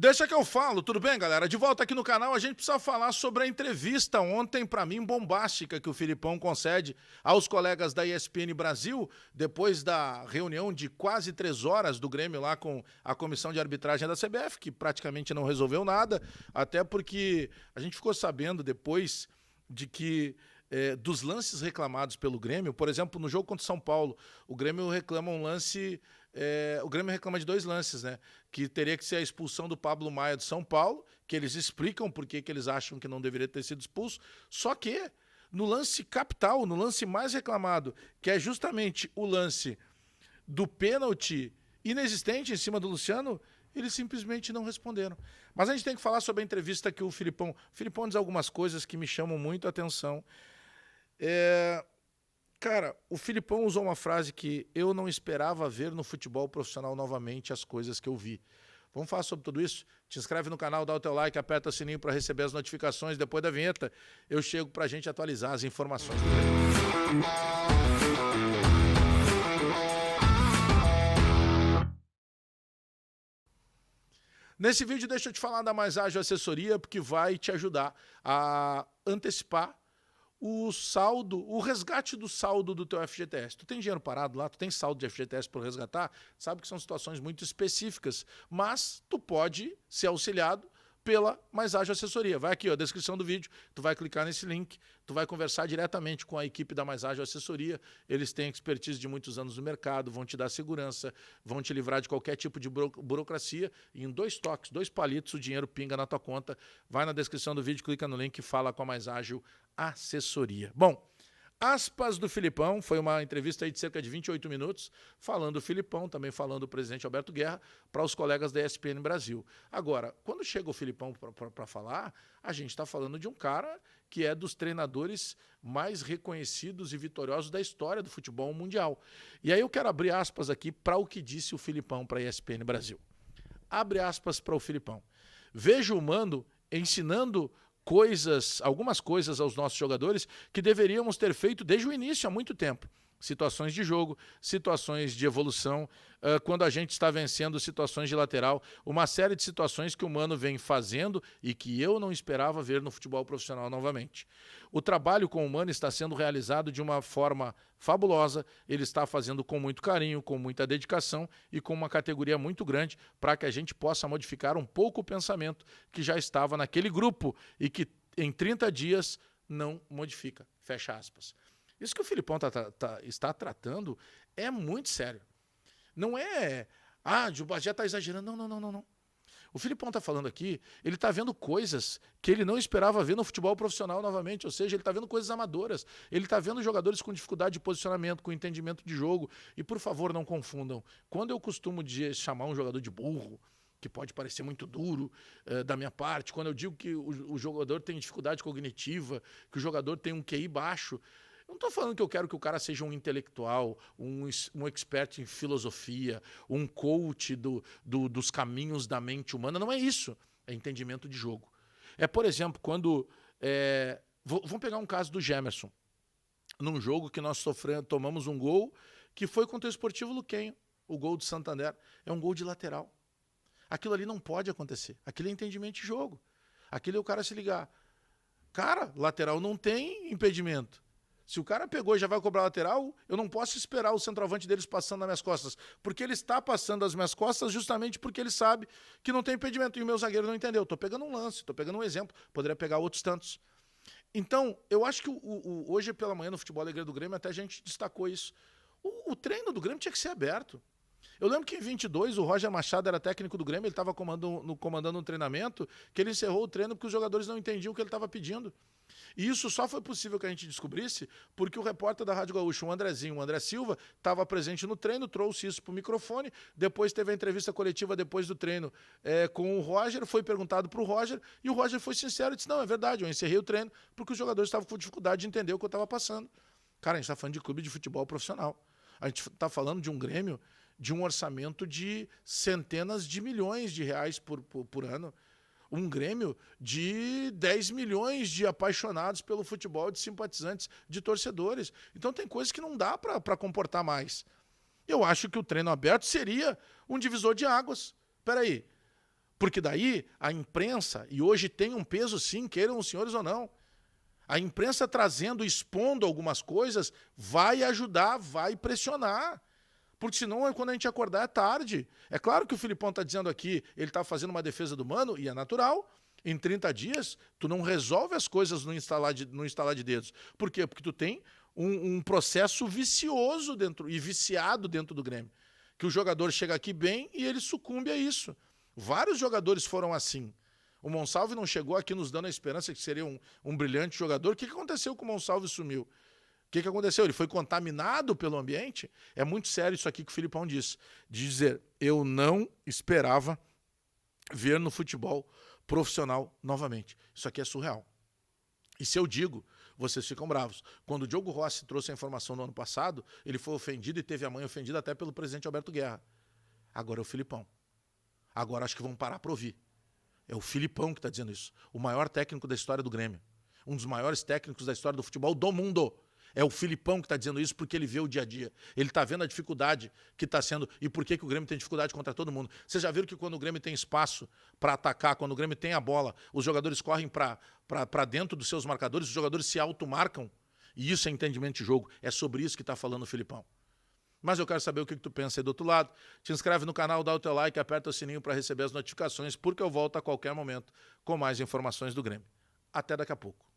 Deixa que eu falo, tudo bem, galera? De volta aqui no canal, a gente precisa falar sobre a entrevista ontem, para mim, bombástica, que o Filipão concede aos colegas da ESPN Brasil, depois da reunião de quase 3 horas do Grêmio lá com a comissão de arbitragem da CBF, que praticamente não resolveu nada, até porque a gente ficou sabendo depois de que dos lances reclamados pelo Grêmio, por exemplo, no jogo contra o São Paulo, o Grêmio reclama um lance. O Grêmio reclama de 2 lances, né? Que teria que ser a expulsão do Pablo Maia do São Paulo, que eles explicam por que eles acham que não deveria ter sido expulso. Só que no lance capital, no lance mais reclamado, que é justamente o lance do pênalti inexistente em cima do Luciano, eles simplesmente não responderam. Mas a gente tem que falar sobre a entrevista que o Filipão diz algumas coisas que me chamam muito a atenção. Cara, o Filipão usou uma frase que eu não esperava ver no futebol profissional novamente as coisas que eu vi. Vamos falar sobre tudo isso? Te inscreve no canal, dá o teu like, aperta o sininho para receber as notificações. Depois da vinheta, eu chego para a gente atualizar as informações. Nesse vídeo, deixa eu te falar da Mais Ágil Assessoria, porque vai te ajudar a antecipar o saldo, o resgate do saldo do teu FGTS. Tu tem dinheiro parado lá, tu tem saldo de FGTS para resgatar, sabe que são situações muito específicas, mas tu pode ser auxiliado pela Mais Ágil Assessoria. Vai aqui, ó, descrição do vídeo, tu vai clicar nesse link, tu vai conversar diretamente com a equipe da Mais Ágil Assessoria, eles têm expertise de muitos anos no mercado, vão te dar segurança, vão te livrar de qualquer tipo de burocracia, e em 2 toques, 2 palitos, o dinheiro pinga na tua conta. Vai na descrição do vídeo, clica no link e fala com a Mais Ágil Assessoria. Bom, aspas do Filipão, foi uma entrevista aí de cerca de 28 minutos, falando o Filipão, também falando o presidente Alberto Guerra, para os colegas da ESPN Brasil. Agora, quando chega o Filipão para falar, a gente está falando de um cara que é dos treinadores mais reconhecidos e vitoriosos da história do futebol mundial. E aí eu quero abrir aspas aqui para o que disse o Filipão para a ESPN Brasil. Abre aspas para o Filipão. Vejo o Mano ensinando algumas coisas aos nossos jogadores que deveríamos ter feito desde o início, há muito tempo. Situações de jogo, situações de evolução, quando a gente está vencendo situações de lateral, uma série de situações que o Mano vem fazendo e que eu não esperava ver no futebol profissional novamente. O trabalho com o Mano está sendo realizado de uma forma fabulosa, ele está fazendo com muito carinho, com muita dedicação e com uma categoria muito grande para que a gente possa modificar um pouco o pensamento que já estava naquele grupo e que em 30 dias não modifica. Fecha aspas. Isso que o Filipão está tratando é muito sério. Não é, o Bagé está exagerando. Não. O Filipão está falando aqui, ele está vendo coisas que ele não esperava ver no futebol profissional novamente, ou seja, ele está vendo coisas amadoras, ele está vendo jogadores com dificuldade de posicionamento, com entendimento de jogo, e por favor não confundam, quando eu costumo chamar um jogador de burro, que pode parecer muito duro da minha parte, quando eu digo que o jogador tem dificuldade cognitiva, que o jogador tem um QI baixo, eu não estou falando que eu quero que o cara seja um intelectual, um expert em filosofia, um coach dos caminhos da mente humana. Não é isso. É entendimento de jogo. Por exemplo, quando... vamos pegar um caso do Gemerson. Num jogo que nós tomamos um gol que foi contra o Sportivo Luquenho. O gol do Santander. É um gol de lateral. Aquilo ali não pode acontecer. Aquilo é entendimento de jogo. Aquilo é o cara se ligar. Cara, lateral não tem impedimento. Se o cara pegou e já vai cobrar lateral, eu não posso esperar o centroavante deles passando nas minhas costas. Porque ele está passando as minhas costas justamente porque ele sabe que não tem impedimento. E o meu zagueiro não entendeu. Estou pegando um lance, estou pegando um exemplo. Poderia pegar outros tantos. Então, eu acho que hoje pela manhã no Futebol Alegria do Grêmio até a gente destacou isso. O treino do Grêmio tinha que ser aberto. Eu lembro que em 22 o Roger Machado era técnico do Grêmio, ele estava comandando um treinamento, que ele encerrou o treino porque os jogadores não entendiam o que ele estava pedindo. E isso só foi possível que a gente descobrisse porque o repórter da Rádio Gaúcha, o André Silva, estava presente no treino, trouxe isso para o microfone, depois teve a entrevista coletiva depois do treino com o Roger, foi perguntado para o Roger, e o Roger foi sincero e disse, não, é verdade, eu encerrei o treino porque os jogadores estavam com dificuldade de entender o que eu estava passando. Cara, a gente está falando de clube de futebol profissional. A gente está falando de um Grêmio de um orçamento de centenas de milhões de reais por ano. Um Grêmio de 10 milhões de apaixonados pelo futebol, de simpatizantes, de torcedores. Então tem coisas que não dá para comportar mais. Eu acho que o treino aberto seria um divisor de águas. Espera aí, Porque daí a imprensa, e hoje tem um peso sim, queiram os senhores ou não, a imprensa trazendo, expondo algumas coisas, vai ajudar, vai pressionar. Porque senão, quando a gente acordar, é tarde. É claro que o Filipão está dizendo aqui, ele está fazendo uma defesa do Mano, e é natural. Em 30 dias, tu não resolve as coisas no instalar de dedos. Por quê? Porque tu tem um processo vicioso dentro e viciado dentro do Grêmio. Que o jogador chega aqui bem e ele sucumbe a isso. Vários jogadores foram assim. O Monsalve não chegou aqui nos dando a esperança que seria um brilhante jogador. O que aconteceu com o Monsalve sumiu? O que aconteceu? Ele foi contaminado pelo ambiente? É muito sério isso aqui que o Filipão disse. De dizer, eu não esperava ver no futebol profissional novamente. Isso aqui é surreal. E se eu digo, vocês ficam bravos. Quando o Diogo Rossi trouxe a informação no ano passado, ele foi ofendido e teve a mãe ofendida até pelo presidente Alberto Guerra. Agora é o Filipão. Agora acho que vão parar para ouvir. É o Filipão que está dizendo isso. O maior técnico da história do Grêmio. Um dos maiores técnicos da história do futebol do mundo. É o Filipão que está dizendo isso porque ele vê o dia a dia. Ele está vendo a dificuldade que está sendo e por que o Grêmio tem dificuldade contra todo mundo. Vocês já viram que quando o Grêmio tem espaço para atacar, quando o Grêmio tem a bola, os jogadores correm para dentro dos seus marcadores, os jogadores se automarcam. E isso é entendimento de jogo. É sobre isso que está falando o Filipão. Mas eu quero saber o que tu pensa aí do outro lado. Te inscreve no canal, dá o teu like, aperta o sininho para receber as notificações, porque eu volto a qualquer momento com mais informações do Grêmio. Até daqui a pouco.